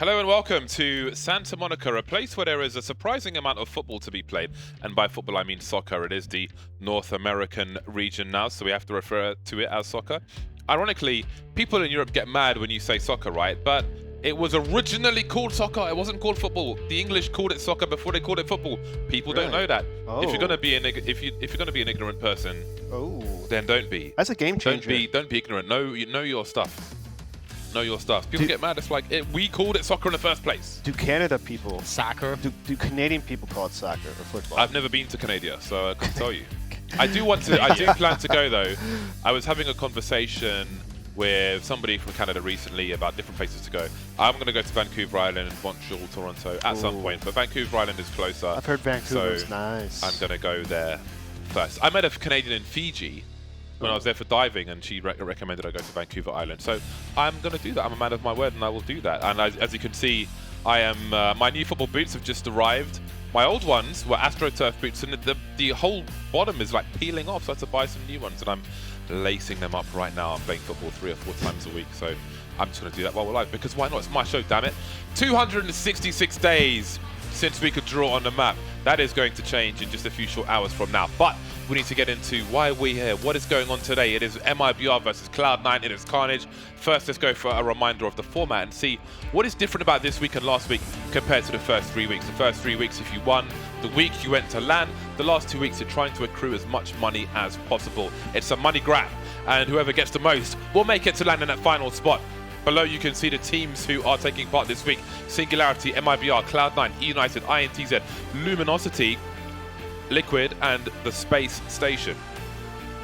Hello and welcome to Santa Monica, a place where there is a surprising amount of football to be played. And by football, I mean soccer. It is the North American region now, so we have to refer to it as soccer. Ironically, people in Europe get mad when you say soccer, right? But it was originally called soccer. It wasn't called football. The English called it soccer before they called it football. People don't know that. Oh. If you're gonna be if you're gonna be an ignorant person, then don't be. That's a game changer. Don't be ignorant. Know your stuff. Know your stuff. People get mad. It's like we called it soccer in the first place. Do Canada people soccer? Do Canadian people call it soccer or football? I've never been to Canada, so I couldn't tell you. I do plan to go though. I was having a conversation with somebody from Canada recently about different places to go. I'm going to go to Vancouver Island, Montreal, Toronto at some point, but Vancouver Island is closer. I've heard Vancouver's so nice. I'm going to go there first. I met a Canadian in Fiji when I was there for diving, and she recommended I go to Vancouver Island. So I'm going to do that. I'm a man of my word, and I will do that. And as you can see, I am. My new football boots have just arrived. My old ones were AstroTurf boots, and the whole bottom is like peeling off, so I had to buy some new ones, and I'm lacing them up right now. I'm playing football 3 or 4 times a week, so I'm just going to do that while we're live, because why not? It's my show, damn it. 266 days since we could draw on the map. That is going to change in just a few short hours from now. But we need to get into why we're here, what is going on today. It is MiBR versus Cloud9. It is Carnage. First, let's go for a reminder of the format and see what is different about this week and last week compared to the first 3 weeks. The first 3 weeks, if you won the week, you went to LAN. The last 2 weeks, you're trying to accrue as much money as possible. It's a money grab, and whoever gets the most will make it to LAN in that final spot. Below, you can see the teams who are taking part this week. Singularity, MiBR, Cloud9, United, INTZ, Luminosity, Liquid, and the Space Station.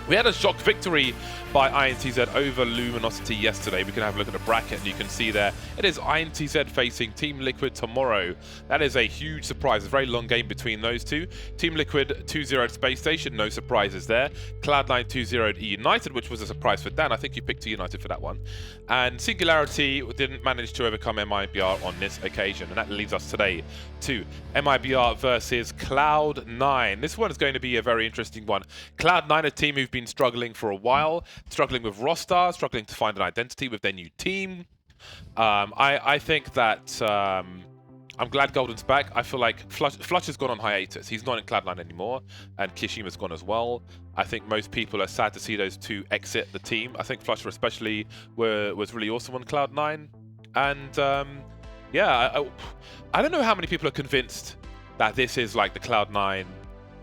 We had a shock victory by INTZ over Luminosity yesterday. We can have a look at the bracket, and you can see there it is INTZ facing Team Liquid tomorrow. That is a huge surprise. A very long game between those two. Team Liquid 2-0 Space Station, no surprises there. Cloud9 2-0 United, which was a surprise for Dan. I think you picked United for that one. And Singularity didn't manage to overcome MiBR on this occasion, and that leads us today to MiBR versus Cloud9. This one is going to be a very interesting one. Cloud9, a team who've been struggling for a while, struggling with roster, struggling to find an identity with their new team. I think that I'm glad Golden's back. I feel like Flush has gone on hiatus. He's not in Cloud9 anymore, and Kishima's gone as well. I think most people are sad to see those two exit the team. I think Flusher especially was really awesome on Cloud9. And yeah, I don't know how many people are convinced that this is like the Cloud9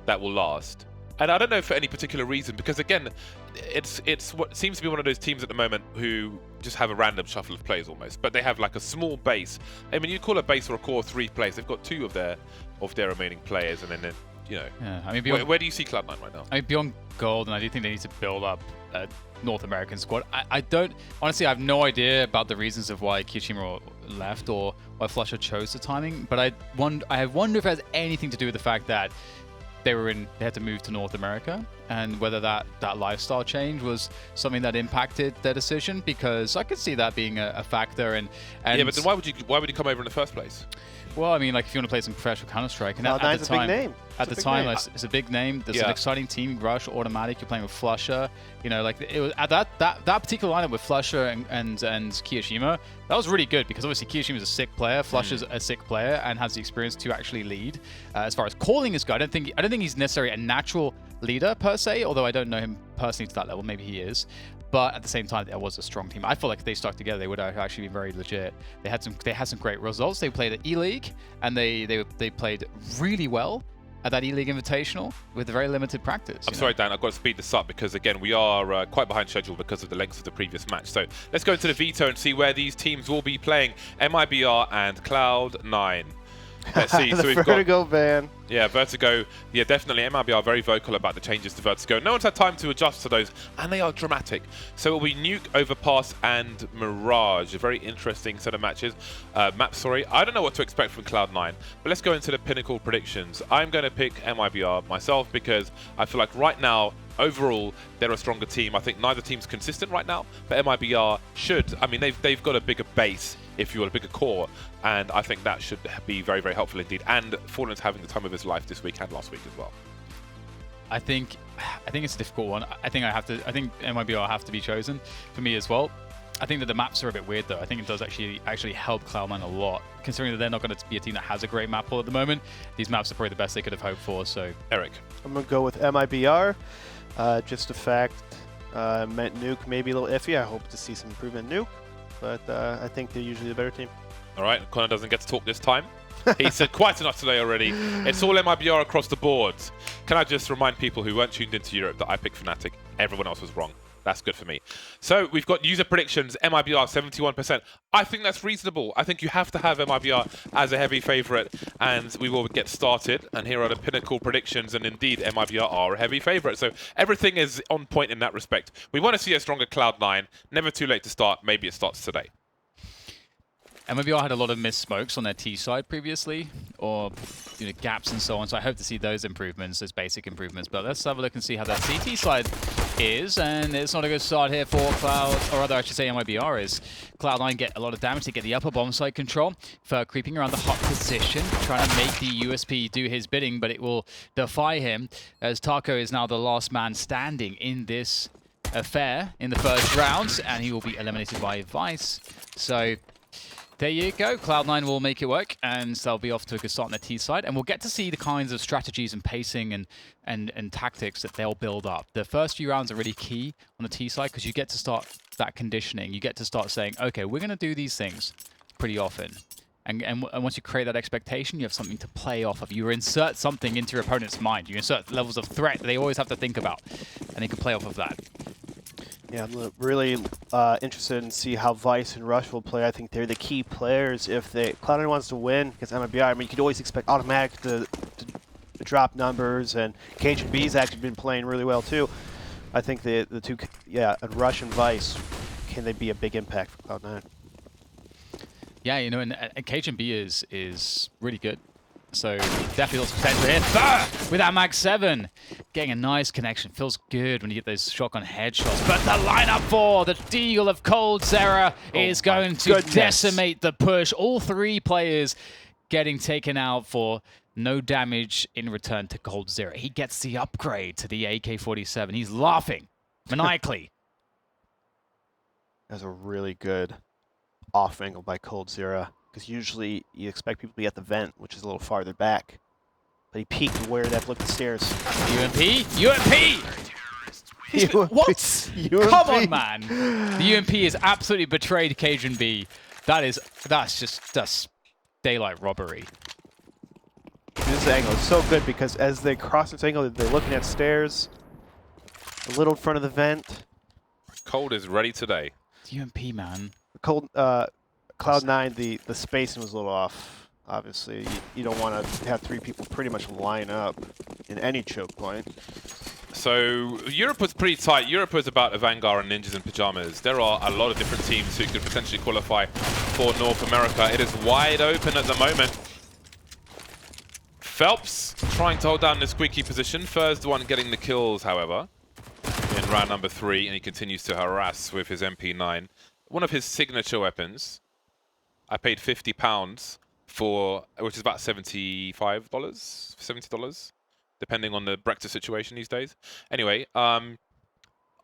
that will last. And I don't know for any particular reason, because again, it's what seems to be one of those teams at the moment who just have a random shuffle of players almost, but they have like a small base. I mean, you call a base or a core 3 players. They've got 2 of their remaining players, and then you know. Yeah, I mean, where do you see Cloud9 right now? I mean, beyond Golden, I do think they need to build up a North American squad. I don't honestly. I have no idea about the reasons of why Kishima left or why Flusher chose the timing, but I wonder if it has anything to do with the fact that they had to move to North America, and whether that lifestyle change was something that impacted their decision, because I could see that being a factor. And yeah, but then why would you come over in the first place? Well, I mean, like if you want to play some professional Counter-Strike, and at the time, it's a big name. There's an exciting team. Rush, Automatic. You're playing with Flusher. You know, like it was at that particular lineup with Flusher and Kiyoshima. That was really good, because obviously Kiyoshima's a sick player. Flusher's a sick player and has the experience to actually lead. As far as calling is good, I don't think he's necessarily a natural leader per se. Although I don't know him personally to that level. Maybe he is. But at the same time, there was a strong team. I feel like if they stuck together, they would have actually been very legit. They had some great results. They played at E-League, and they played really well at that E-League Invitational with very limited practice. I'm sorry, Dan, I've got to speed this up, because again, we are quite behind schedule because of the length of the previous match. So let's go into the veto and see where these teams will be playing. MiBR and Cloud9. Let's see. The so we've Vertigo ban. Yeah, Vertigo. Yeah, definitely. MiBR are very vocal about the changes to Vertigo. No one's had time to adjust to those, and they are dramatic. So it will be Nuke, Overpass, and Mirage. A very interesting set of matches. Maps, sorry. I don't know what to expect from Cloud9, but let's go into the pinnacle predictions. I'm going to pick MiBR myself, because I feel like right now, overall, they're a stronger team. I think neither team's consistent right now, but MiBR should. I mean, they've got a bigger base, if you will, a bigger core, and I think that should be very, very helpful indeed. And Fallen's having the time of his life this week and last week as well. I think it's a difficult one. I think MiBR have to be chosen for me as well. I think that the maps are a bit weird though. I think it does actually help Cloud9 a lot, considering that they're not going to be a team that has a great map pool at the moment. These maps are probably the best they could have hoped for. So Eric. I'm going to go with MiBR. Just the fact meant Nuke may be a little iffy. I hope to see some improvement in Nuke, but I think they're usually the better team. All right, Connor doesn't get to talk this time. He said quite enough today already. It's all MiBR across the board. Can I just remind people who weren't tuned into Europe that I picked Fnatic? Everyone else was wrong. That's good for me. So we've got user predictions, MiBR 71%. I think that's reasonable. I think you have to have MiBR as a heavy favorite, and we will get started. And here are the pinnacle predictions, and indeed MiBR are a heavy favorite. So everything is on point in that respect. We want to see a stronger Cloud9. Never too late to start. Maybe it starts today. MiBR had a lot of missed smokes on their T side previously, or gaps and so on. So I hope to see those improvements, those basic improvements. But let's have a look and see how that CT side is. And it's not a good start here for Cloud, or rather I should say MiBR is. Cloud9 get a lot of damage to get the upper bomb side control for creeping around the hot position, trying to make the USP do his bidding, but it will defy him as Taco is now the last man standing in this affair in the first round, and he will be eliminated by Vice. So there you go. Cloud9 will make it work, and they'll be off to a good start on their T side. And we'll get to see the kinds of strategies and pacing and tactics that they'll build up. The first few rounds are really key on the T side because you get to start that conditioning. You get to start saying, okay, we're going to do these things pretty often. And once you create that expectation, you have something to play off of. You insert something into your opponent's mind. You insert levels of threat that they always have to think about, and they can play off of that. Yeah, I'm really interested in see how Vice and Rush will play. I think they're the key players. If Cloud9 wants to win against MiBR, I mean, you could always expect Automatic to drop numbers, and KGB's actually been playing really well too. I think the two, Rush and Vice, can they be a big impact for Cloud9? Yeah, and KGB is really good. So definitely lots of potential here. With that Mag 7, getting a nice connection. Feels good when you get those shotgun headshots. But the lineup for the Deagle of coldzera is going to decimate the push. All three players getting taken out for no damage in return to coldzera. He gets the upgrade to the AK-47. He's laughing maniacally. That's a really good off angle by coldzera. Because usually you expect people to be at the vent, which is a little farther back. But he peeked where that looked at the stairs. UMP! What? Come on, man. The UMP has absolutely betrayed KGB. That's daylight robbery. This angle is so good because as they cross this angle, they're looking at stairs. A little in front of the vent. Cold is ready today. The UMP, man. Cloud9, the spacing was a little off. Obviously, you don't want to have three people pretty much line up in any choke point. So Europe was pretty tight. Europe was about a Vanguard and Ninjas in Pajamas. There are a lot of different teams who could potentially qualify for North America. It is wide open at the moment. Phelps trying to hold down the squeaky position. First one getting the kills, however, in round number 3, and he continues to harass with his MP9. One of his signature weapons. I paid £50 for, which is about $75, $70, depending on the Brexit situation these days. Anyway, I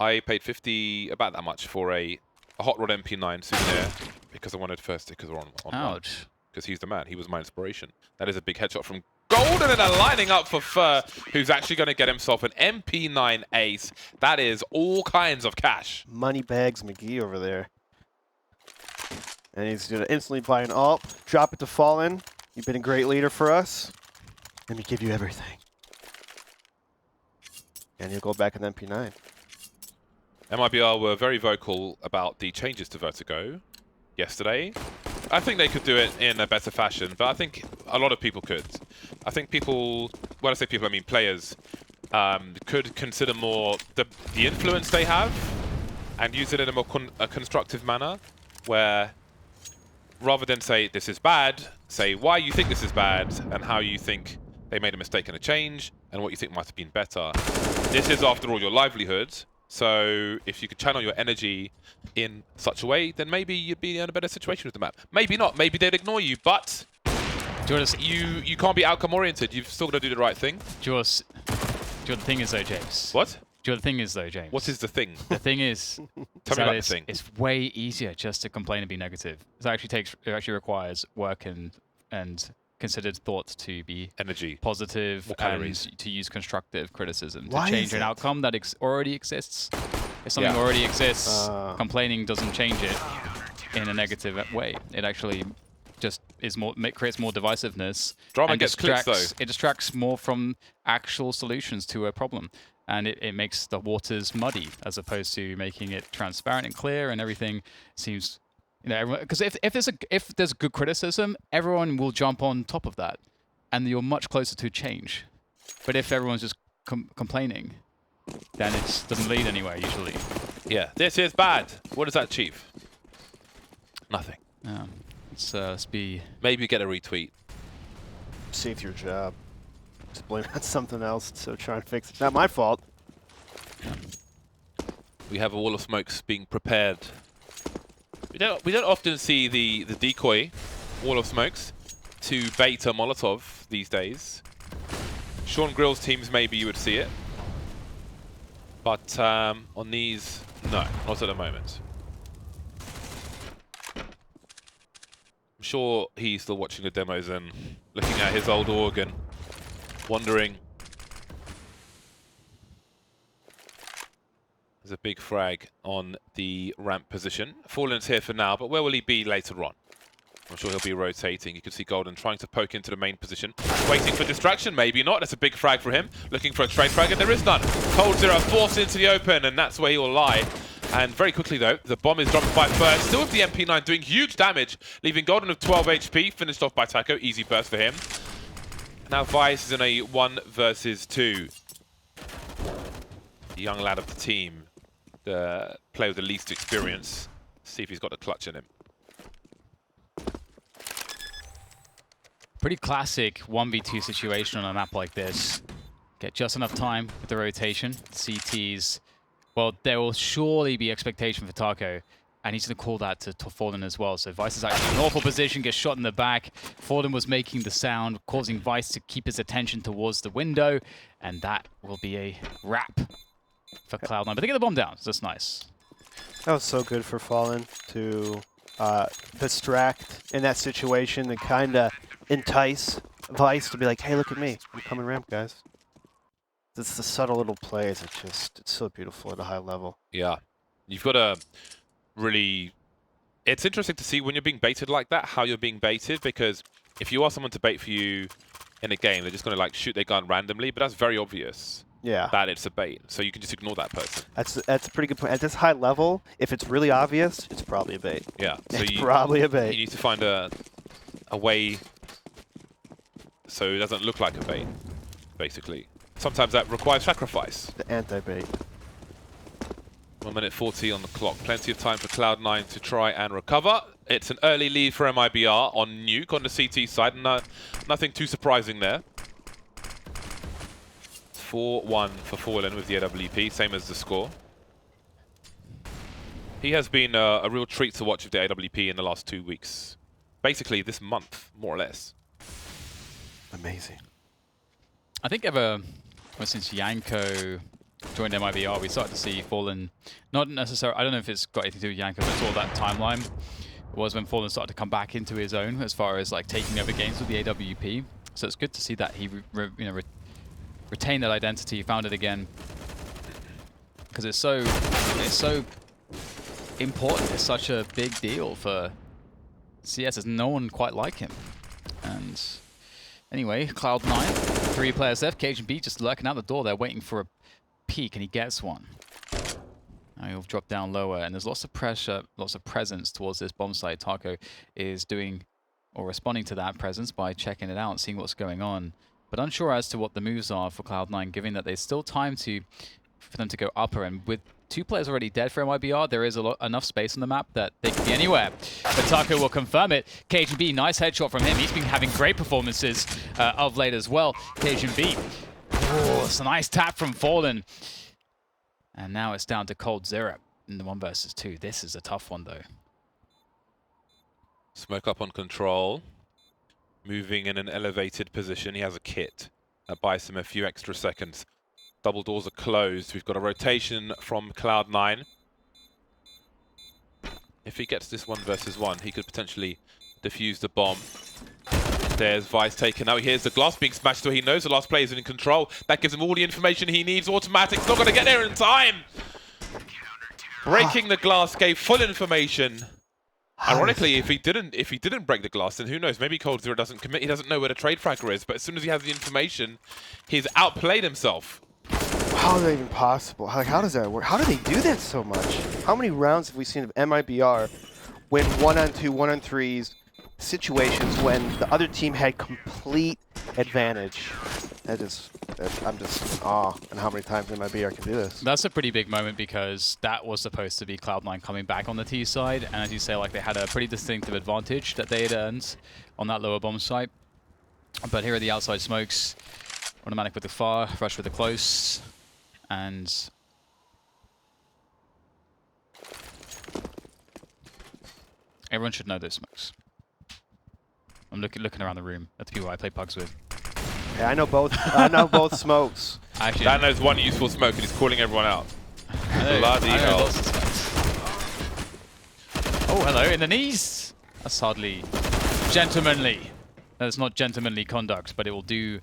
paid about that much for a Hot Rod MP9 souvenir because I wanted first stickers on. Ouch. Because he's the man. He was my inspiration. That is a big headshot from Golden, and they're lining up for Fur, who's actually going to get himself an MP9 ace. That is all kinds of cash. Moneybags McGee over there. And he's going to instantly buy an ult, drop it to Fallen. You've been a great leader for us. Let me give you everything. And he'll go back in MP9. MiBR were very vocal about the changes to Vertigo yesterday. I think they could do it in a better fashion, but I think a lot of people could. I think people, when I say people, I mean players, could consider more the influence they have and use it in a more constructive manner, where rather than say this is bad, say why you think this is bad and how you think they made a mistake in a change and what you think might have been better. This is, after all, your livelihood. So if you could channel your energy in such a way, then maybe you'd be in a better situation with the map. Maybe not. Maybe they'd ignore you, but you can't be outcome oriented. You've still got to do the right thing. The thing is though, James. What? The thing is, though, James. What is the thing? The thing is, Tell me about the thing. It's way easier just to complain and be negative. It actually requires work and considered thought to be Energy, positive, and to use constructive criticism to Why change is an it? outcome that already exists. If something already exists, complaining doesn't change it in a negative way. It actually just creates more divisiveness. Drama and gets clicks, though. It distracts more from actual solutions to a problem. And it makes the waters muddy as opposed to making it transparent and clear, and everything seems, because if there's good criticism, everyone will jump on top of that, and you're much closer to change. But if everyone's just complaining, then it doesn't lead anywhere usually. Yeah, this is bad. What does that achieve? Nothing. Yeah. Let's be. Maybe get a retweet. Save your job. Just blame it on something else, so try and fix it. Not my fault. We have a wall of smokes being prepared. We don't often see the decoy wall of smokes to bait a Molotov these days. Sean Grill's teams, maybe you would see it. But on these, no, not at the moment. I'm sure he's still watching the demos and looking at his old organ, wondering. There's a big frag on the ramp position. Fallen's here for now, but where will he be later on? I'm sure he'll be rotating. You can see Golden trying to poke into the main position. Waiting for distraction, maybe not. That's a big frag for him. Looking for a trade frag, and there is none. coldzera forced into the open, and that's where he will lie. And very quickly, though, the bomb is dropped by First. Still with the MP9 doing huge damage, leaving Golden with 12 HP. Finished off by Taco. Easy burst for him. Now Vice is in a 1 versus 2. The young lad of the team. The player with the least experience. See if he's got the clutch in him. Pretty classic 1v2 situation on a map like this. Get just enough time with the rotation. CTs, well, there will surely be expectation for Taco, and he's going to call that to Fallen as well. So Vice is actually in an awful position, gets shot in the back. Fallen was making the sound, causing Vice to keep his attention towards the window, and that will be a wrap for Cloud9. But they get the bomb down, so that's nice. That was so good for Fallen to distract in that situation and kind of entice Vice to be like, hey, look at me. I'm coming ramp, guys. It's the subtle little plays. It's so beautiful at a high level. Yeah. You've got to really... It's interesting to see when you're being baited like that, how you're being baited, because if you ask someone to bait for you in a game, they're just going to like shoot their gun randomly, but that's very obvious. Yeah. That it's a bait, so you can just ignore that person. That's a pretty good point. At this high level, if it's really obvious, it's probably a bait. Yeah. So it's probably a bait. You need to find a way so it doesn't look like a bait, basically. Sometimes that requires sacrifice. The anti-bait. 1 minute 40 on the clock. Plenty of time for Cloud9 to try and recover. It's an early lead for MiBR on Nuke on the CT side. Nothing too surprising there. 4-1 for Fallen with the AWP, same as the score. He has been a real treat to watch with the AWP in the last 2 weeks. Basically this month, more or less. Amazing. I think ever since Yanko joined MiBR, we started to see Fallen, not necessarily, I don't know if it's got anything to do with Yanko, but it's all that timeline. It was when Fallen started to come back into his own as far as like taking over games with the AWP. So it's good to see that he retained that identity, found it again, because it's so important. It's such a big deal for CS. There's no one quite like him. And anyway, Cloud9, 3 players left. KGB just lurking out the door there, waiting for a peek, and he gets one. Now he'll drop down lower, and there's lots of pressure, lots of presence towards this bomb site. Taco is doing or responding to that presence by checking it out, seeing what's going on, but unsure as to what the moves are for Cloud9, given that there's still time for them to go upper. And with 2 players already dead for MiBR, there is enough space on the map that they can be anywhere. But Taco will confirm it. KGB, nice headshot from him. He's been having great performances of late as well. KGB, oh, it's a nice tap from Fallen. And now it's down to coldzera in the 1 versus 2. This is a tough one, though. Smoke up on control. Moving in an elevated position. He has a kit that buys him a few extra seconds. Double doors are closed. We've got a rotation from Cloud9. If he gets this 1 versus 1, he could potentially defuse the bomb. There's Vice taken out. He hears the glass being smashed, so he knows the last player is in control. That gives him all the information he needs. Automatic's not going to get there in time. Breaking the glass gave full information. Ironically, if he didn't break the glass, then who knows? Maybe Cold Zero doesn't commit. He doesn't know where the trade fragger is. But as soon as he has the information, he's outplayed himself. How is that even possible? How does that work? How do they do that so much? How many rounds have we seen of MiBR win 1-on-2, 1-on-3s situations when the other team had complete advantage? I'm just in awe on how many times MiBR can do this. That's a pretty big moment because that was supposed to be Cloud9 coming back on the T side, and as you say, like they had a pretty distinctive advantage that they had earned on that lower bomb site. But here are the outside smokes. Automatic with the far, rush with the close, and everyone should know those smokes. I'm looking around the room at the people I play pugs with. Yeah, I know both. I know both smokes. Actually, Dan knows one useful smoke, and he's calling everyone out. Bloody hell! Lots of smokes. Oh, hello in the knees. That's hardly gentlemanly. That's not gentlemanly conduct, but it will do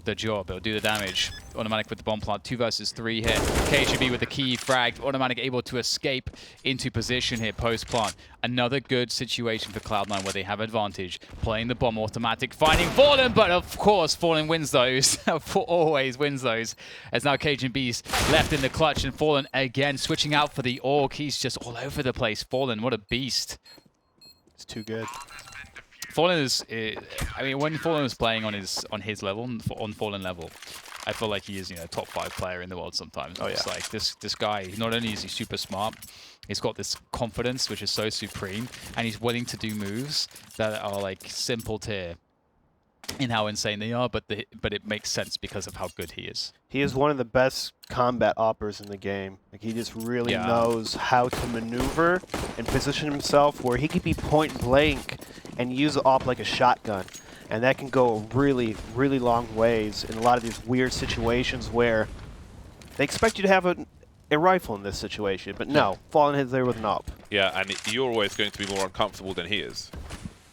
the job. It'll do the damage. Automatic with the bomb plant. 2 versus 3 here. KGB with the key frag. Automatic able to escape into position here post plant. Another good situation for Cloud9 where they have advantage. Playing the bomb. Automatic finding Fallen, but of course Fallen wins those. Always wins those. As now KGB's left in the clutch, and Fallen again switching out for the Orc. He's just all over the place. Fallen, what a beast. It's too good. Fallen is, I mean, when Fallen was playing on his level, on Fallen level, I feel like he is, you know, top 5 player in the world sometimes. Oh, yeah. It's like this guy, not only is he super smart, he's got this confidence which is so supreme, and he's willing to do moves that are like simple tier in how insane they are, but it makes sense because of how good he is. He is one of the best combat operators in the game. Like, he just really knows how to maneuver and position himself where he could be point blank and use the op like a shotgun. And that can go really, really long ways in a lot of these weird situations where they expect you to have a rifle in this situation, but no, Fallen hits there with an op. Yeah, and you're always going to be more uncomfortable than he is.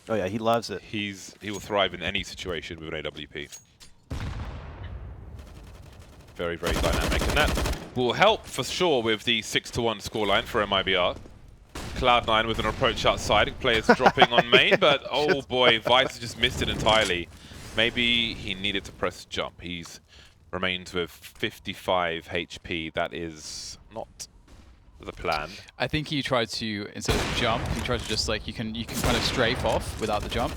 Oh yeah, he loves it. He will thrive in any situation with an AWP. Very, very dynamic, and that will help for sure with the 6-1 scoreline for MiBR. Cloud9 with an approach outside, players dropping on main, but oh boy, Vice just missed it entirely. Maybe he needed to press jump. He's remains with 55 HP. That is not the plan. I think he tried to, instead of jump, he tried to just like, you can kind of strafe off without the jump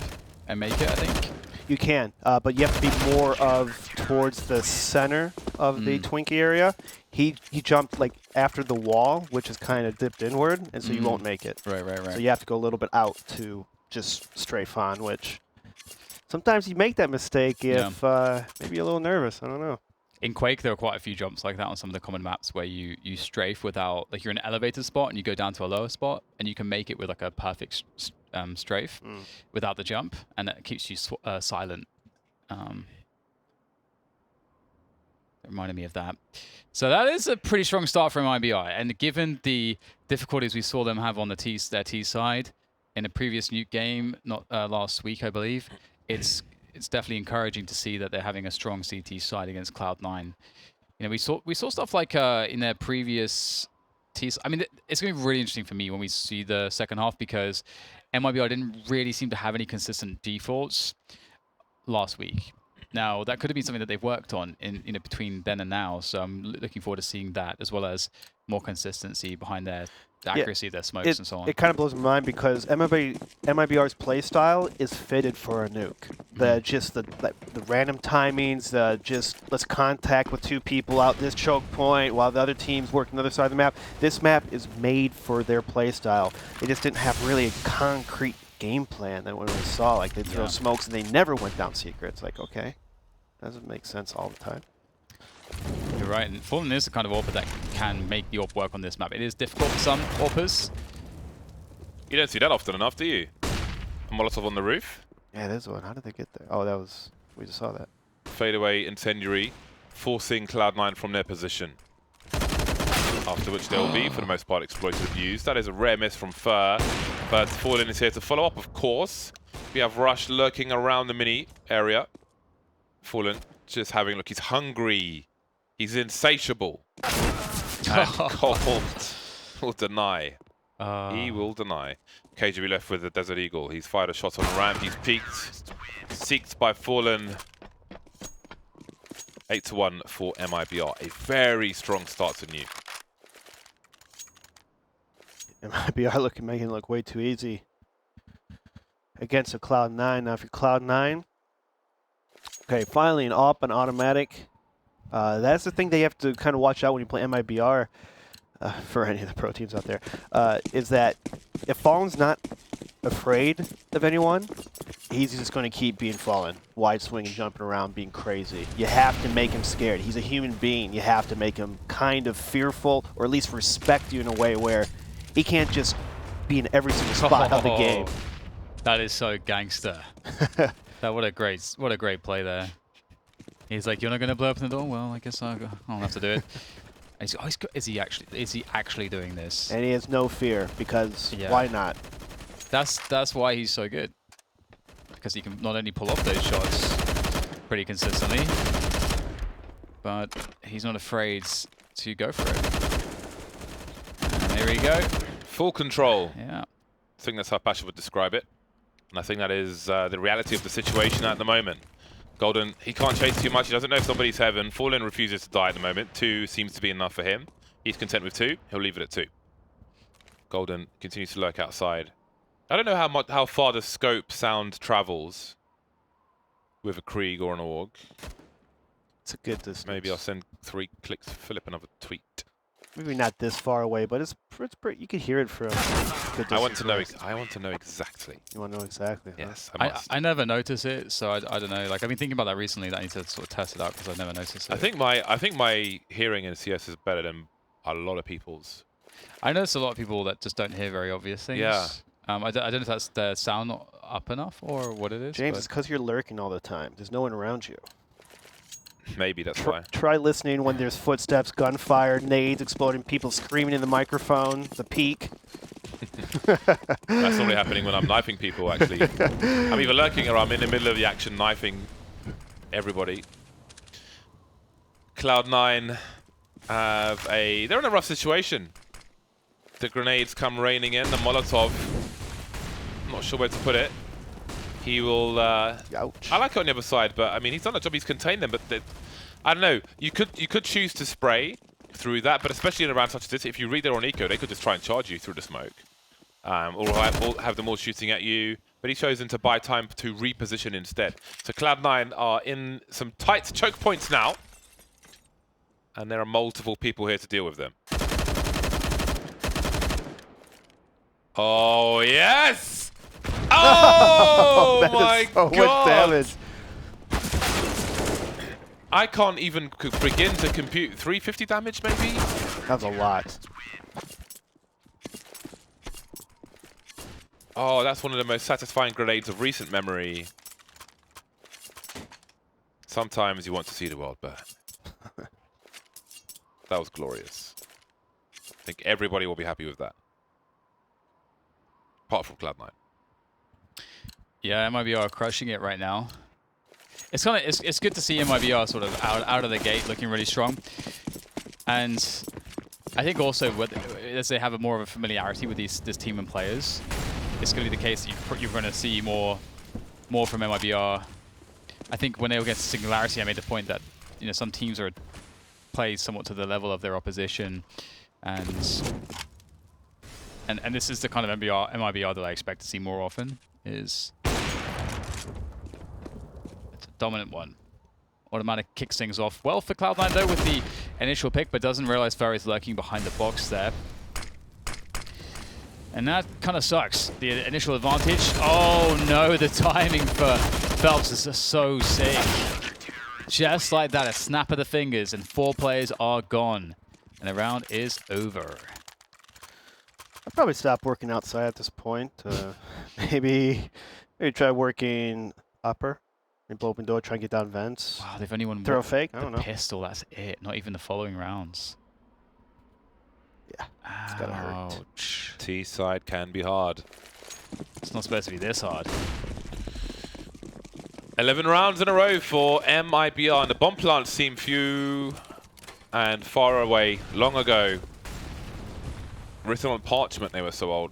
and make it, I think. You can, but you have to be more of towards the center of the Twinkie area. He jumped like after the wall, which is kind of dipped inward, and so you won't make it. Right. So you have to go a little bit out to just strafe on, which sometimes you make that mistake if maybe you're a little nervous. I don't know. In Quake, there are quite a few jumps like that on some of the common maps where you strafe without, like you're in an elevated spot and you go down to a lower spot and you can make it with like a perfect strafe without the jump, and that keeps you silent. It reminded me of that. So that is a pretty strong start from MiBR, and given the difficulties we saw them have on the their T side in a previous Nuke game, not last week, I believe, it's definitely encouraging to see that they're having a strong CT side against Cloud9. You know, we saw stuff like in their previous T's. I mean, it's going to be really interesting for me when we see the second half, because MiBR didn't really seem to have any consistent defaults last week. Now, that could have been something that they've worked on in between then and now. So I'm looking forward to seeing that, as well as more consistency behind the accuracy of their smokes and so on. It kind of blows my mind because MiBR's playstyle is fitted for a nuke. The random timings, let's contact with 2 people out this choke point while the other team's working the other side of the map. This map is made for their playstyle. They just didn't have really a concrete game plan that when we saw, like, they throw smokes and they never went down secrets. Like, okay, doesn't make sense all the time. You're right, and Fallen is the kind of AWPer that can make the AWP work on this map. It is difficult for some AWPers. You don't see that often enough, do you? A Molotov on the roof. Yeah, there's one. How did they get there? Oh, we just saw that. Fadeaway incendiary. forcing Cloud9 from their position. After which they will be, for the most part, exploitative use. That is a rare miss from Fur, but Fallen is here to follow up, of course. We have Rush lurking around the mini area. Fallen just having a look. He's hungry. He's insatiable. And Cold will deny. He will deny. KGB left with the Desert Eagle. He's fired a shot on ramp. He's peeked. Seeked by Fallen. 8-1 for MiBR. A very strong start to Nuke. MiBR making it look way too easy against a Cloud9. Now, if you're Cloud9, okay, finally an AWP and automatic. That's the thing they have to kind of watch out when you play MiBR. For any of the pro teams out there, is that if Fallen's not afraid of anyone, he's just going to keep being Fallen, wide swinging, jumping around, being crazy. You have to make him scared. He's a human being. You have to make him kind of fearful, or at least respect you in a way where he can't just be in every single spot of the game. That is so gangster. What a great play there. He's like, you're not going to blow up the door? Well, I guess I'll have to do it. Is he actually doing this? And he has no fear, because why not? That's why he's so good. Because he can not only pull off those shots pretty consistently, but he's not afraid to go for it. And there we go. Full control. Yeah. I think that's how Pasha would describe it. And I think that is the reality of the situation at the moment. Golden, he can't chase too much. He doesn't know if somebody's heaven. Fallen refuses to die at the moment. 2 seems to be enough for him. He's content with 2. He'll leave it at 2. Golden continues to lurk outside. I don't know how far the scope sound travels with a Krieg or an Org. It's a good distance. Maybe I'll send 3 clicks to Philip another tweet. Maybe not this far away, but it's pretty, you can hear it from good distance. I want to know exactly. You want to know exactly? Yes, huh? I must. I never notice it, so I don't know. Like, I've been thinking about that recently. That I need to sort of test it out because I've never noticed it. I think my hearing in CS is better than a lot of people's. I notice a lot of people that just don't hear very obvious things. Yeah. I don't know if that's the sound not up enough or what it is. James, it's because you're lurking all the time. There's no one around you. Maybe that's why. Try listening when there's footsteps, gunfire, nades exploding, people screaming in the microphone, the peak. That's only happening when I'm knifing people, actually. I'm either lurking or I'm in the middle of the action knifing everybody. Cloud9 they're in a rough situation. The grenades come raining in, the Molotov. I'm not sure where to put it. He will. Ouch. I like it on the other side, but I mean, he's done a job. He's contained them, but I don't know. You could choose to spray through that, but especially in a round such as this, if you read their on eco, they could just try and charge you through the smoke, or have them all shooting at you. But he's chosen to buy time to reposition instead. So Cloud9 are in some tight choke points now, and there are multiple people here to deal with them. Oh yes! Oh my so god! Much damage. I can't even begin to compute 350 damage, maybe? That's a lot. Oh, that's one of the most satisfying grenades of recent memory. Sometimes you want to see the world burn. That was glorious. I think everybody will be happy with that. Apart from Cloud9. Yeah, MiBR are crushing it right now. It's good to see MiBR sort of out of the gate looking really strong. And I think also as they have more of a familiarity with this team and players, it's going to be the case that you're going to see more from MiBR. I think when they get Singularity, I made the point that some teams play somewhat to the level of their opposition, and this is the kind of MiBR that I expect to see more often. It's a dominant one. Automatic kicks things off well for Cloud9 though with the initial pick, but doesn't realize Ferry's lurking behind the box there. And that kind of sucks. The initial advantage. Oh no, the timing for Phelps is so sick. Just like that, a snap of the fingers, and 4 players are gone. And the round is over. I'd probably stop working outside at this point. Maybe try working upper. Maybe blow open door, try and get down vents. Wow, they've only won Throw a fake? I the don't know. pistol, that's it. Not even the following rounds. Yeah, it's gotta hurt. Ouch. T side can be hard. It's not supposed to be this hard. 11 rounds in a row for MiBR, and the bomb plants seem few and far away, long ago. Written on parchment, they were so old.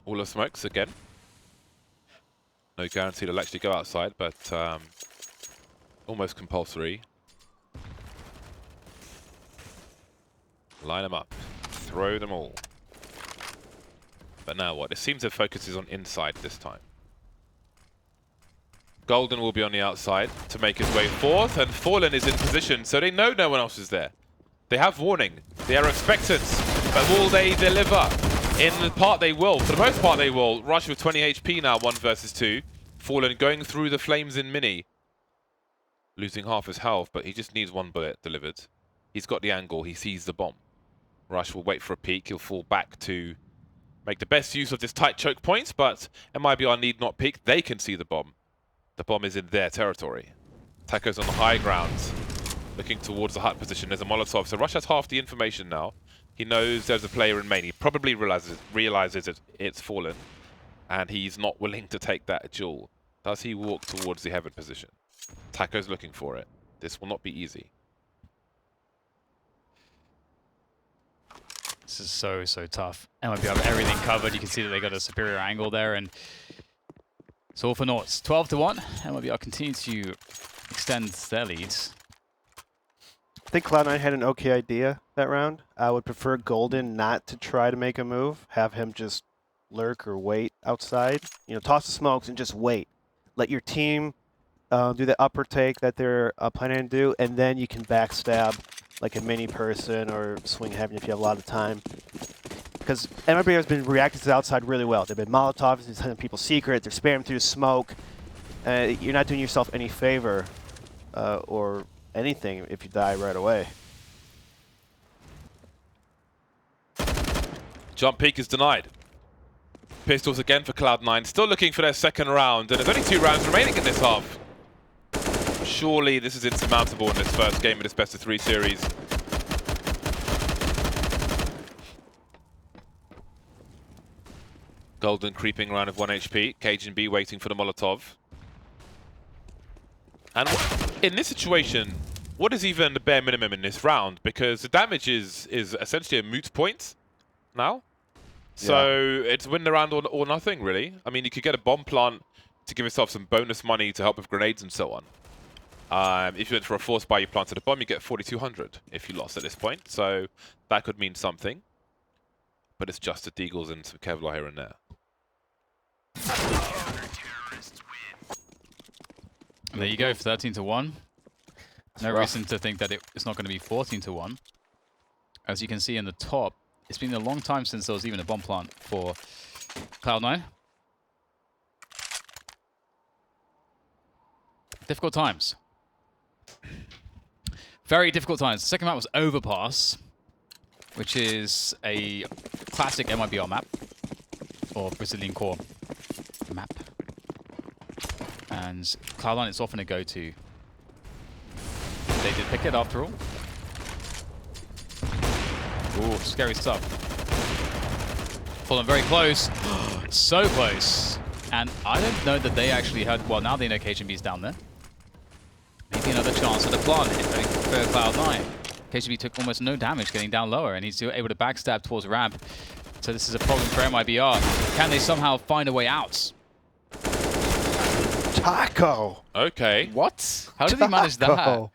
All the smokes again. No guarantee they'll actually go outside, but almost compulsory. Line them up. Throw them all. But now what? It seems the focus is on inside this time. Golden will be on the outside to make his way forth, and Fallen is in position, so they know no one else is there. They have warning. They are expectant. But will they deliver? In the part they will. For the most part they will. Rush with 20 HP now, 1 versus 2. Fallen going through the flames in mini. Losing half his health, but he just needs 1 bullet delivered. He's got the angle. He sees the bomb. Rush will wait for a peek. He'll fall back to make the best use of this tight choke points, but MiBR need not peek. They can see the bomb. The bomb is in their territory. Taco's on the high ground, looking towards the hut position. There's a Molotov, so Rush has half the information now. He knows there's a player in main. He probably realizes it's Fallen, and he's not willing to take that duel. Does he walk towards the heaven position? Taco's looking for it. This will not be easy. This is so tough. MiBR have everything covered. You can see that they got a superior angle there, and it's all for naught. 12-1. MiBR continue to extend their leads. I think Cloud9 had an okay idea that round. I would prefer Golden not to try to make a move. Have him just lurk or wait outside. You know, toss the smokes and just wait. Let your team do the upper take that they're planning to do, and then you can backstab like a mini person or swing heaven if you have a lot of time. Because MiBR has been reacting to the outside really well. They've been Molotovs, they're telling people secret, they're spamming through smoke. You're not doing yourself any favor or anything if you die right away. Jump peek is denied. Pistols again for Cloud9, still looking for their second round, and there's only 2 rounds remaining in this half. Surely this is insurmountable in this first game of this best of 3 series. Golden creeping around with 1 HP. Cajun B waiting for the Molotov. And in this situation, what is even the bare minimum in this round? Because the damage is essentially a moot point now. So it's win the round or nothing, really. I mean, you could get a bomb plant to give yourself some bonus money to help with grenades and so on. If you went for a force buy, you planted a bomb, you get 4,200 if you lost at this point. So that could mean something. But it's just the deagles and some Kevlar here and there. And there you go, 13-1. No reason to think that it's not going to be 14-1. As you can see in the top, it's been a long time since there was even a bomb plant for Cloud9. Difficult times. Very difficult times. The second map was Overpass, which is a classic MiBR map, or Brazilian core map. And Cloud9 is often a go-to. They did pick it after all. Ooh, scary stuff. Fallen very close. So close. And I don't know that they actually had... Well, now they know KGB's down there. Maybe another chance at a plant for Cloud9. KGB took almost no damage getting down lower, and he's able to backstab towards ramp. So this is a problem for MiBR. Can they somehow find a way out? Taco! Okay. What? How did he manage that?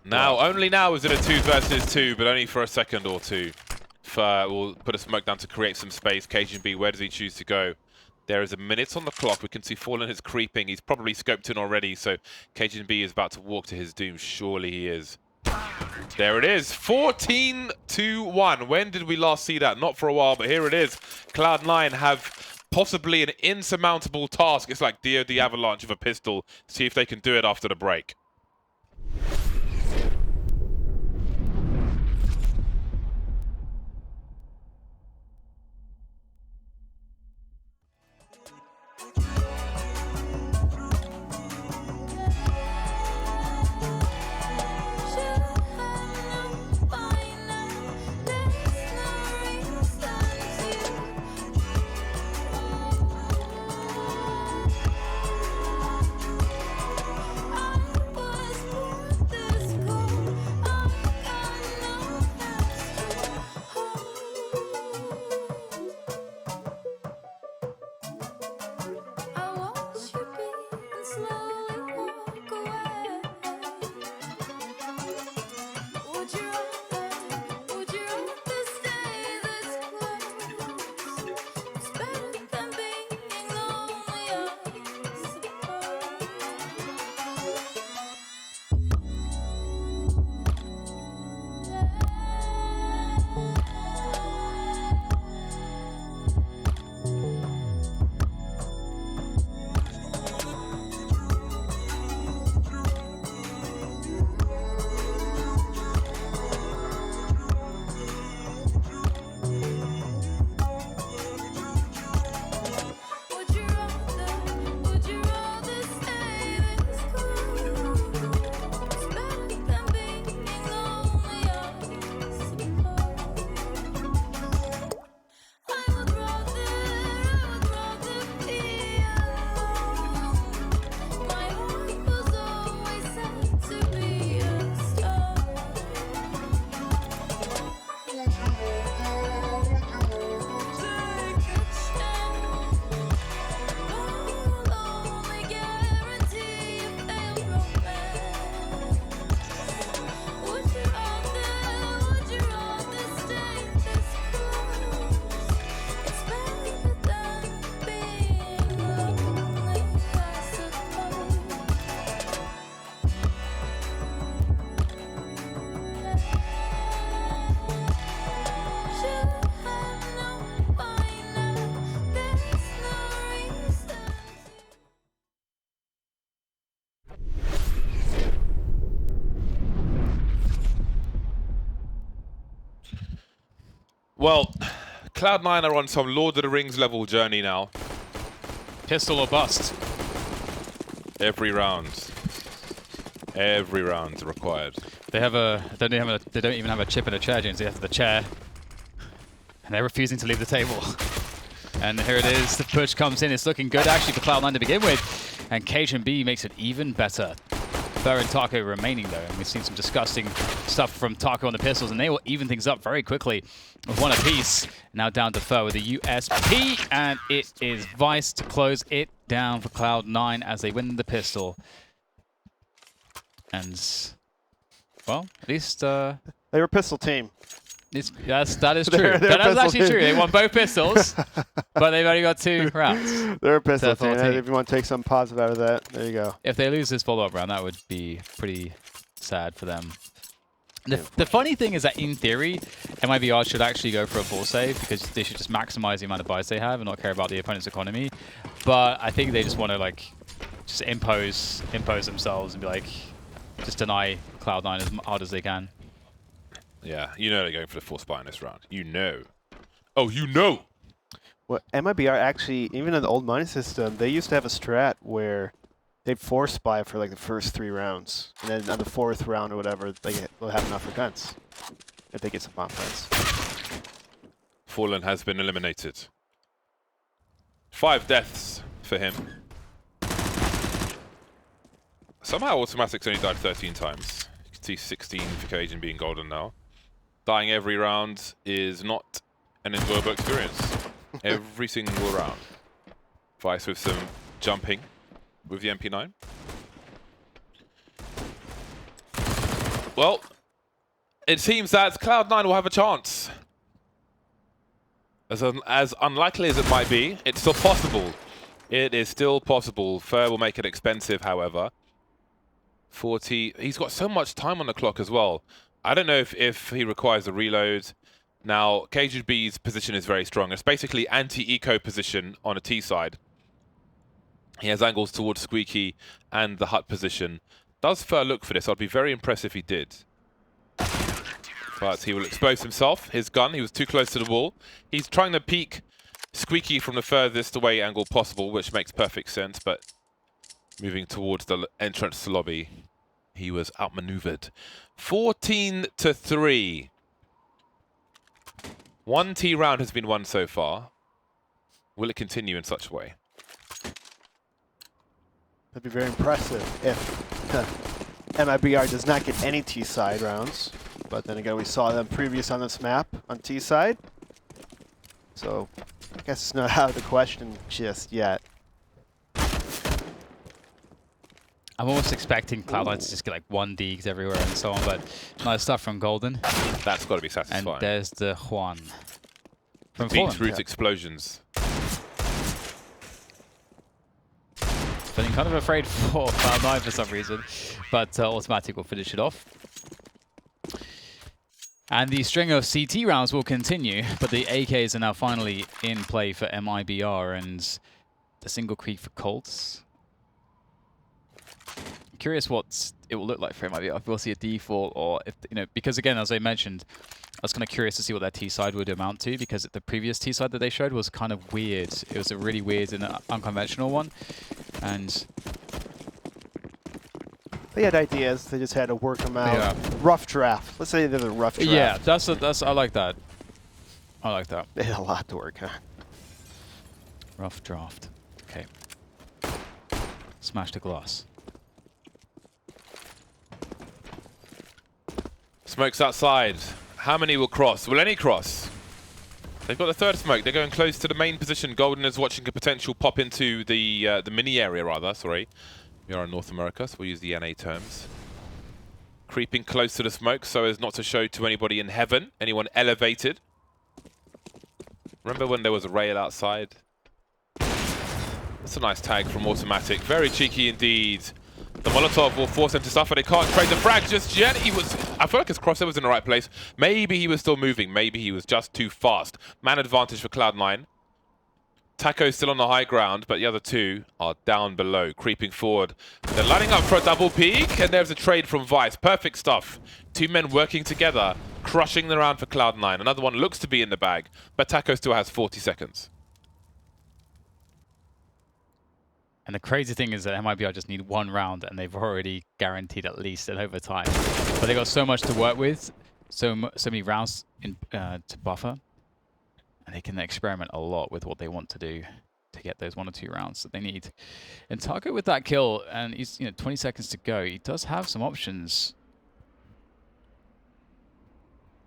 Now, only now is it a 2 versus 2, but only for a second or two. We'll put a smoke down to create some space. Cajun B, where does he choose to go? There is a minute on the clock. We can see Fallen is creeping. He's probably scoped in already, so Cajun B is about to walk to his doom. Surely he is. There it is. 14-1. When did we last see that? Not for a while, but here it is. Cloud9 have possibly an insurmountable task. It's like DOD Avalanche of a pistol. See if they can do it after the break. Well, Cloud9 are on some Lord of the Rings level journey now. Pistol or bust. Every round. Every round required. They have a. They don't even have a chip and a chair, James. They have the chair, and they're refusing to leave the table. And here it is. The push comes in. It's looking good actually for Cloud9 to begin with, and KGB makes it even better. Fer and Taco remaining though, and we've seen some disgusting stuff from Taco on the pistols, and they will even things up very quickly with one apiece. Now down to Fer with the USP, and it is Vice to close it down for Cloud9 as they win the pistol. And well, at least they were a pistol team. That is true. That is actually true. They won both pistols, but they've only got 2 rounds. They're a pistol team. If you want to take some positive out of that, there you go. If they lose this follow-up round, that would be pretty sad for them. The funny thing is that in theory, MiBR should actually go for a full save because they should just maximize the amount of buys they have and not care about the opponent's economy. But I think they just want to like just impose themselves and be like, just deny Cloud9 as hard as they can. Yeah, you know they're going for the force buy in this round. You know. Oh, you know! Well, MiBR actually, even in the old mining system, they used to have a strat where they'd force buy for like the first 3 rounds. And then on the 4th round or whatever, they'll have enough for guns. If they get some bomb plants. Fallen has been eliminated. 5 deaths for him. Somehow Automatic's only died 13 times. You can see 16 for Cajun being golden now. Dying every round is not an enjoyable experience. Every single round. Vice with some jumping with the MP9. Well, it seems that Cloud9 will have a chance. As unlikely as it might be, it's still possible. It is still possible. Fer will make it expensive, however. 40. He's got so much time on the clock as well. I don't know if he requires a reload. Now, KGB's position is very strong. It's basically anti-eco position on a T side. He has angles towards Squeaky and the hut position. Does Fer look for this? I'd be very impressed if he did. But he will expose himself. His gun, he was too close to the wall. He's trying to peek Squeaky from the furthest away angle possible, which makes perfect sense, but moving towards the entrance to lobby, he was outmaneuvered. 14-3. 1 T round has been won so far. Will it continue in such a way? That'd be very impressive if MiBR does not get any T side rounds. But then again, we saw them previous on this map on T side. So I guess it's not out of the question just yet. I'm almost expecting Cloud9 to just get like 1 Deegs everywhere and so on, but nice stuff from Golden. That's got to be satisfying. And there's the Juan. From Beetroot explosions. Feeling kind of afraid for Cloud9 for some reason, but Automatic will finish it off. And the string of CT rounds will continue, but the AKs are now finally in play for MiBR and the single creek for Colts. Curious what it will look like for MiBR, if we'll see a default or if, you know, because again, as I mentioned, I was kind of curious to see what that T side would amount to because the previous T side that they showed was kind of weird. It was a really weird and unconventional one. And they had ideas, they just had to work them out. Yeah. Rough draft. Let's say they're a rough draft. Yeah, that's I like that. I like that. They had a lot to work on. Rough draft. Okay. Smash the glass. Smoke's outside. How many will cross? Will any cross? They've got the 3rd smoke. They're going close to the main position. Golden is watching a potential pop into the mini area, rather. Sorry. We are in North America, so we'll use the NA terms. Creeping close to the smoke so as not to show to anybody in heaven, anyone elevated. Remember when there was a rail outside? That's a nice tag from Automatic. Very cheeky indeed. The Molotov will force him to suffer. They can't trade the frag just yet. I feel like his crosser was in the right place. Maybe he was still moving. Maybe he was just too fast. Man advantage for Cloud9. Taco's still on the high ground, but the other two are down below, creeping forward. They're lining up for a double peek, and there's a trade from Vice. Perfect stuff. Two men working together, crushing the round for Cloud9. Another one looks to be in the bag, but Taco still has 40 seconds. And the crazy thing is that MiBR just need one round, and they've already guaranteed at least an overtime. But they got so much to work with, so many rounds to buffer. And they can experiment a lot with what they want to do to get those 1 or 2 rounds that they need. And Taco with that kill, and he's 20 seconds to go. He does have some options.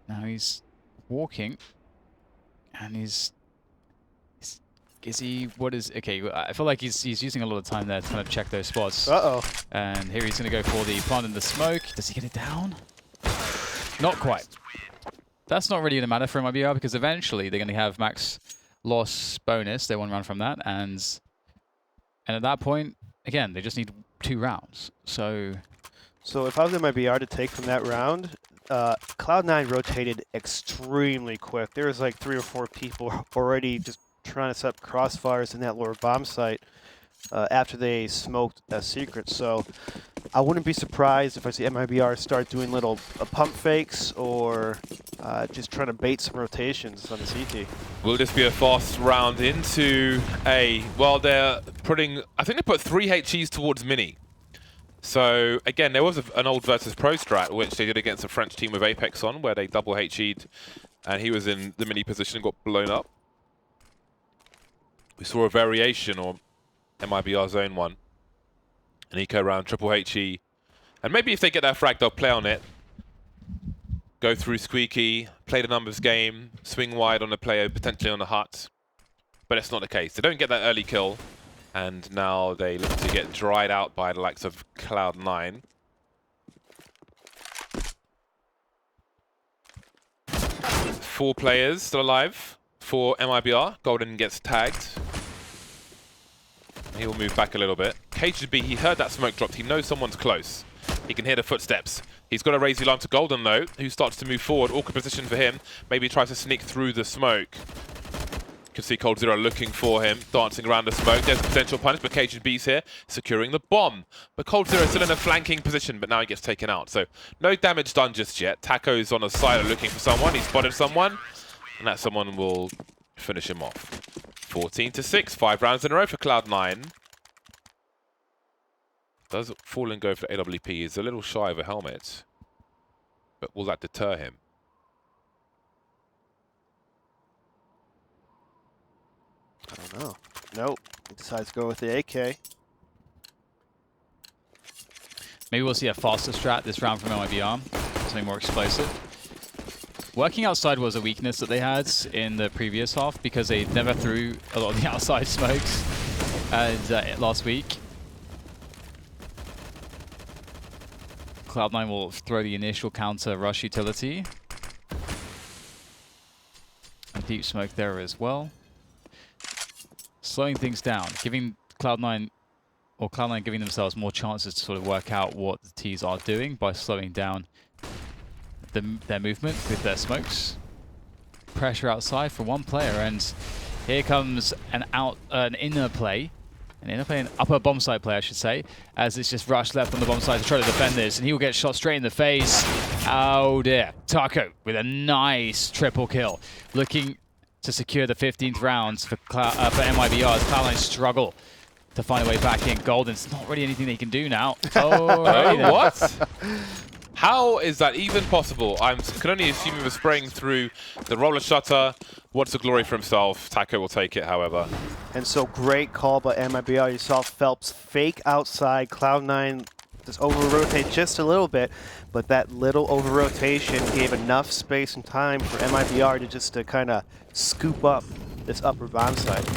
Now he's walking, and is he? What is? Okay, I feel like he's using a lot of time there to kind of check those spots. And here he's going to go for the plant in the smoke. Does he get it down? Not quite. That's not really going to matter for MiBR because eventually they're going to have max loss bonus. They 1 round from that, and at that point, again, they just need 2 rounds. So if I was MiBR to take from that round, Cloud9 rotated extremely quick. There was like 3 or 4 people already just trying to set up crossfires in that lower bomb site after they smoked a secret. So I wouldn't be surprised if I see MiBR start doing little pump fakes or just trying to bait some rotations on the CT. Will this be a fast round into A? Well, they're putting, I think they put 3 HEs towards Mini. So again, there was an old versus pro strat which they did against a French team with Apex on, where they double HE'd and he was in the Mini position and got blown up. We saw a variation on MiBR zone 1. An eco round, triple HE. And maybe if they get that frag, they'll play on it. Go through squeaky, play the numbers game, swing wide on the player, potentially on the hut. But it's not the case. They don't get that early kill. And now they look to get dried out by the likes of Cloud9. Four players still alive for MiBR. Golden gets tagged. He will move back a little bit. KGB, he heard that smoke dropped. He knows someone's close. He can hear the footsteps. He's got to raise the alarm to Golden, though, who starts to move forward. Awkward position for him. Maybe tries to sneak through the smoke. You can see Cold Zero looking for him, dancing around the smoke. There's a potential punish, but KGB's here, securing the bomb. But Cold Zero is still in a flanking position, but now he gets taken out. So no damage done just yet. Taco's on a silo looking for someone. He spotted someone, and that someone will finish him off. 14-6, 5 rounds in a row for Cloud9. Does fall and go for AWP. He's a little shy of a helmet, but will that deter him? I don't know. Nope. He decides to go with the AK. Maybe we'll see a faster strat this round from MiBR. Something more explosive. Working outside was a weakness that they had in the previous half because they never threw a lot of the outside smokes last week. Cloud9 will throw the initial counter rush utility. And deep smoke there as well. Slowing things down, giving Cloud9 giving themselves more chances to sort of work out what the Ts are doing by slowing down their movement with their smokes. Pressure outside for one player, and here comes an inner play. An upper bomb side player, I should say, as it's just rushed left on the bomb side to try to defend this, and he will get shot straight in the face. Oh dear. Taco with a nice triple kill. Looking to secure the 15th rounds for MiBR as Cloud9 struggle to find a way back in. Golden's not really anything they can do now. Oh, what? How is that even possible? I can only assume he was spraying through the roller shutter. What's the glory for himself? Taco will take it, however. And so great call by MiBR. You saw Phelps fake outside. Cloud9 just over-rotate just a little bit, but that little over-rotation gave enough space and time for MiBR to just to kind of scoop up this upper bomb site.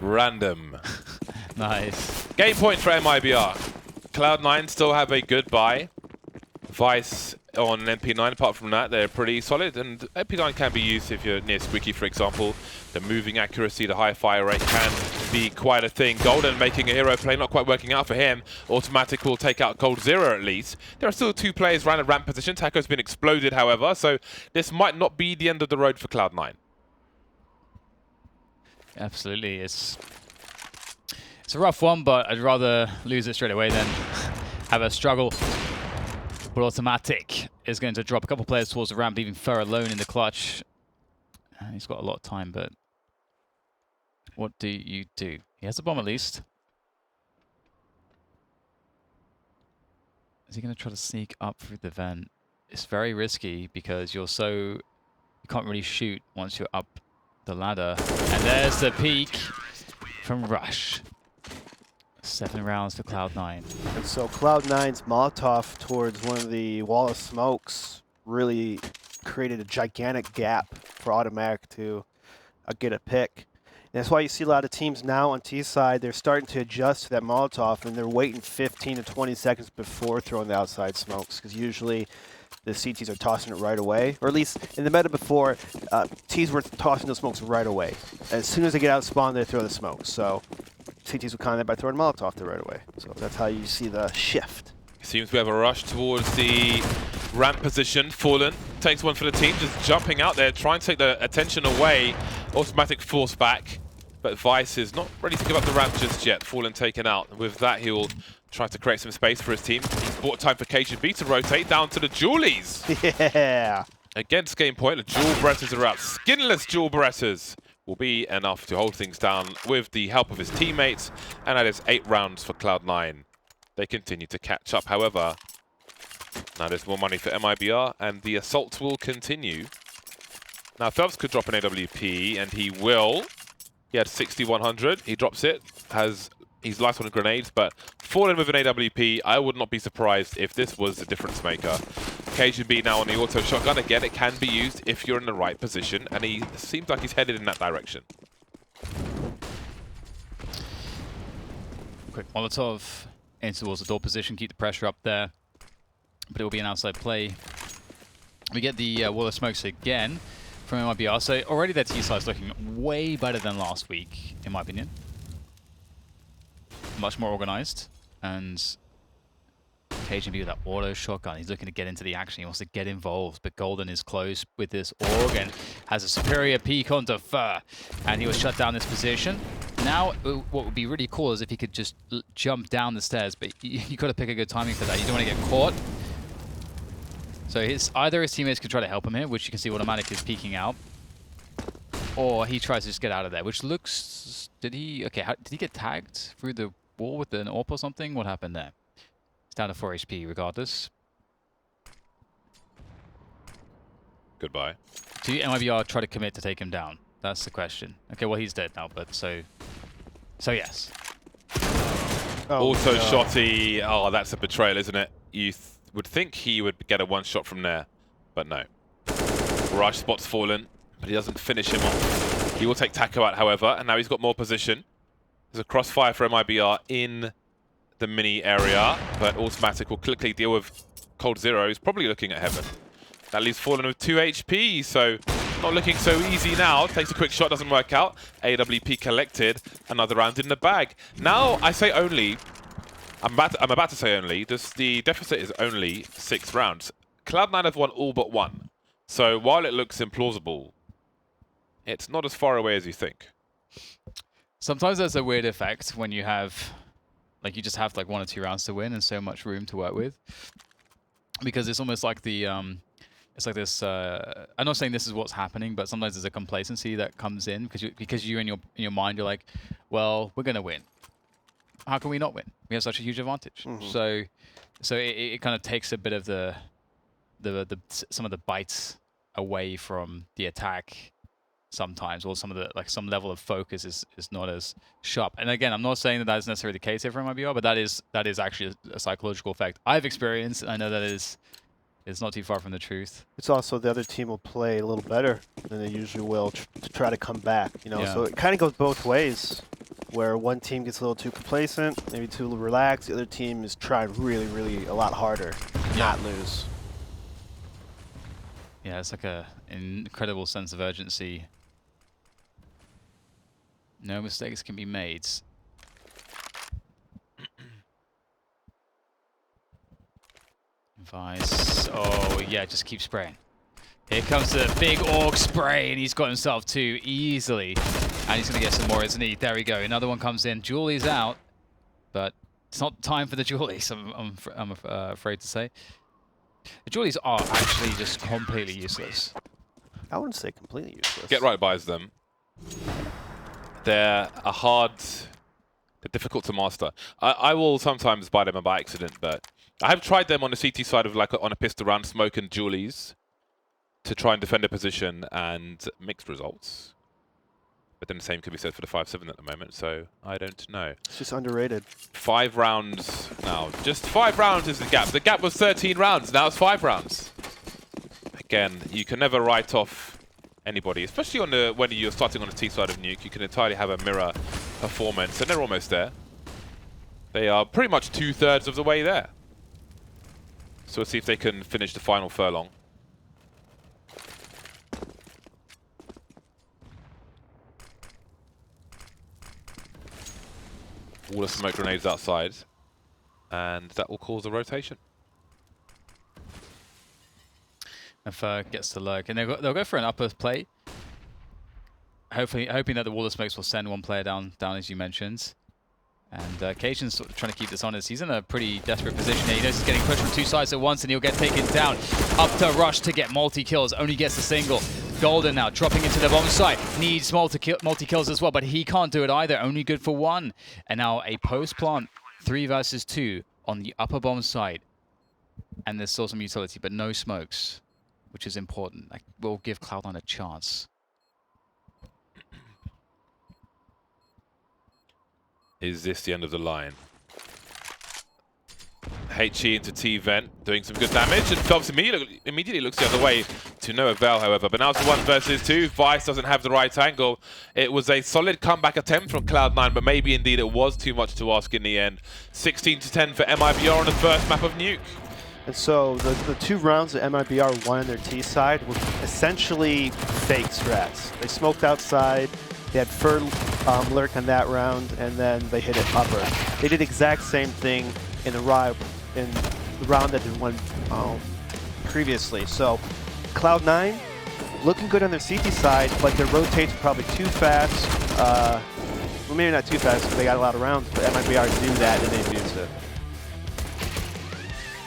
Random. Nice. Game point for MiBR. Cloud9 still have a good buy. Vice on MP9. Apart from that, they're pretty solid, and MP9 can be used if you're near Squeaky, for example. The moving accuracy, the high fire rate can be quite a thing. Golden making a hero play, not quite working out for him. Automatic will take out Cold Zero at least. There are still 2 players around a ramp position. Taco's been exploded, however, so this might not be the end of the road for Cloud9. Absolutely, it's a rough one, but I'd rather lose it straight away than have a struggle. But Automatic is going to drop a couple players towards the ramp, leaving Fur alone in the clutch. He's got a lot of time, but what do you do? He has a bomb at least. Is he going to try to sneak up through the vent? It's very risky because you can't really shoot once you're up the ladder. And there's the peak from Rush. 7 rounds for Cloud9. And so Cloud9's Molotov towards one of the wall of smokes really created a gigantic gap for Automatic to get a pick. And that's why you see a lot of teams now on T side, they're starting to adjust to that Molotov, and they're waiting 15 to 20 seconds before throwing the outside smokes, because usually the CTs are tossing it right away, or at least in the meta before, Ts were tossing the smokes right away. As soon as they get out of spawn, they throw the smokes. So CTs will counter that by throwing Molotov there right away. So that's how you see the shift. Seems we have a rush towards the ramp position. Fallen takes one for the team, just jumping out there, trying to take the attention away. Automatic force back, but Vice is not ready to give up the ramp just yet. Fallen taken out. And with that, he'll try to create some space for his team. He's bought time for KGB to rotate down to the Julies. Yeah. Against game point, the Jewel Berettas are out. Skinless Jewel Berettas will be enough to hold things down with the help of his teammates. And that is 8 rounds for Cloud9. They continue to catch up, however. Now there's more money for MiBR, and the assault will continue. Now Phelps could drop an AWP, and he will. He had 6,100. He drops it. He's light on grenades, but Fallen with an AWP, I would not be surprised if this was the difference maker. KGB now on the auto shotgun. Again, it can be used if you're in the right position, and he seems like he's headed in that direction. Quick Molotov in towards the door position, keep the pressure up there, but it will be an outside play. We get the wall of smokes again from MiBR, so already their T-side is looking way better than last week, in my opinion. Much more organized, and KGB with that auto shotgun, he's looking to get into the action, he wants to get involved, but Golden is close with this AUG and has a superior peek onto Fur, and he will shut down this position. Now, what would be really cool is if he could just jump down the stairs, but you got to pick a good timing for that. You don't want to get caught. So either his teammates can try to help him here, which you can see Automatic is peeking out, or he tries to just get out of there, which looks... Did he get tagged through the wall with an AWP or something? What happened there? It's down to 4 HP regardless. Goodbye. Do MiBR try to commit to take him down? That's the question. Okay, well, he's dead now, but so yes. Also shotty. Oh, that's a betrayal, isn't it? You would think he would get a one shot from there, but no. Rush spots Fallen, but he doesn't finish him off. He will take Taco out, however, and now he's got more position. There's a crossfire for MiBR in the mini area, but Automatic will quickly deal with Cold Zero. He's probably looking at Heaven. That leaves Fallen with 2 HP, so not looking so easy now. Takes a quick shot, doesn't work out. AWP collected, another round in the bag. Now, I say only, I'm about to say only, the deficit is only 6 rounds. Cloud9 have won all but 1. So while it looks implausible, it's not as far away as you think. Sometimes there's a weird effect when you have, like, you just have like 1 or 2 rounds to win and so much room to work with. Because it's almost like the, it's like this, I'm not saying this is what's happening, but sometimes there's a complacency that comes in because you in your mind, you're like, well, we're going to win. How can we not win? We have such a huge advantage. So it kind of takes a bit of some of the bites away from the attack sometimes, or some of the, like, some level of focus is not as sharp. And again, I'm not saying that is necessarily the case here for MiBR, but that is actually a psychological effect I've experienced. I know that it's not too far from the truth. It's also the other team will play a little better than they usually will to try to come back, you know. Yeah. So it kind of goes both ways, where one team gets a little too complacent, maybe too relaxed. The other team is trying really, really a lot harder to not lose. Yeah, it's like an incredible sense of urgency. No mistakes can be made. Vice. Oh, yeah, just keep spraying. Here comes the big orc spray, and he's got himself 2 easily. And he's going to get some more, isn't he? There we go. Another one comes in. Julie's out, but it's not time for the Julies, I'm afraid to say. The Julies are actually just completely useless. I wouldn't say completely useless. Get right buys them. They're they're difficult to master. I will sometimes buy them by accident, but I have tried them on the CT side of like on a pistol round, smoke and Julies to try and defend a position, and mixed results. But then the same can be said for the 5.7 at the moment, so I don't know. It's just underrated. 5 rounds now. Just 5 rounds is the gap. The gap was 13 rounds, now it's 5 rounds. Again, you can never write off anybody, especially on the when you're starting on the T side of Nuke. You can entirely have a mirror performance, and they're almost there. They are pretty much 2/3 of the way there. So let's see if they can finish the final furlong. All the smoke grenades outside, and that will cause a rotation. If gets to lurk, and they'll go for an upper play. Hoping that the wall of smokes will send one player down as you mentioned. And Cajun's sort of trying to keep this honest. He's in a pretty desperate position here. He knows he's getting pushed from 2 sides at once, and he'll get taken down. Up to Rush to get multi-kills. Only gets a single. Golden now dropping into the bomb site. Needs multi-kills as well, but he can't do it either. Only good for 1. And now a post-plant 3 versus 2 on the upper bomb site. And there's still some utility, but no smokes, which is important. That will give Cloud9 a chance. Is this the end of the line? HE into T-Vent, doing some good damage, and Dobbs immediately looks the other way to no avail, however. But now it's 1 versus 2. Vice doesn't have the right angle. It was a solid comeback attempt from Cloud9, but maybe indeed it was too much to ask in the end. 16-10 for MiBR on the first map of Nuke. And so the 2 rounds that MiBR won on their T side were essentially fake strats. They smoked outside. They had Fur lurk on that round, and then they hit it upper. They did the exact same thing in the round that they won previously. So Cloud9 looking good on their CT side, but their rotates probably too fast. Well, maybe not too fast because they got a lot of rounds, but MiBR knew that and they abused it.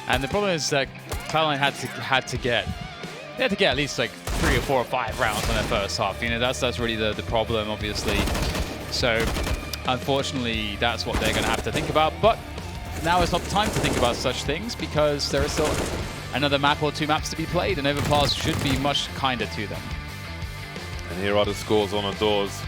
And the problem is that Cloud9 had to get at least like 3 or 4 or 5 rounds on their first half. You know, that's really the problem, obviously. So unfortunately, that's what they're going to have to think about. But now is not the time to think about such things because there is still another map or 2 maps to be played, and Overpass should be much kinder to them. And here are the scores on the doors.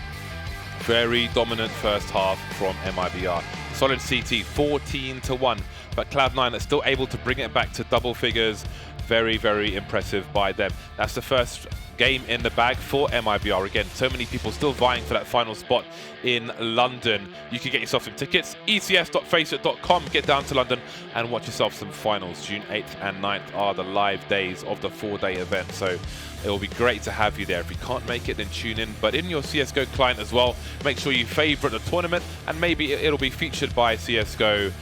Very dominant first half from MiBR. Solid CT, 14-1, but Cloud9 are still able to bring it back to double figures. Very, very impressive by them. That's the first game in the bag for MiBR. Again, so many people still vying for that final spot in London. You can get yourself some tickets. ECS.faceit.com. Get down to London and watch yourself some finals. June 8th and 9th are the live days of the 4-day event. So it will be great to have you there. If you can't make it, then tune in. But in your CSGO client as well, make sure you favorite the tournament, and maybe it'll be featured by CSGO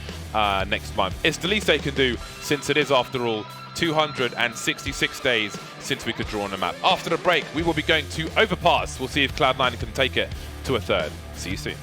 next month. It's the least they can do, since it is, after all, 266 days since we could draw on a map. After the break, we will be going to Overpass. We'll see if Cloud9 can take it to a 3rd. See you soon.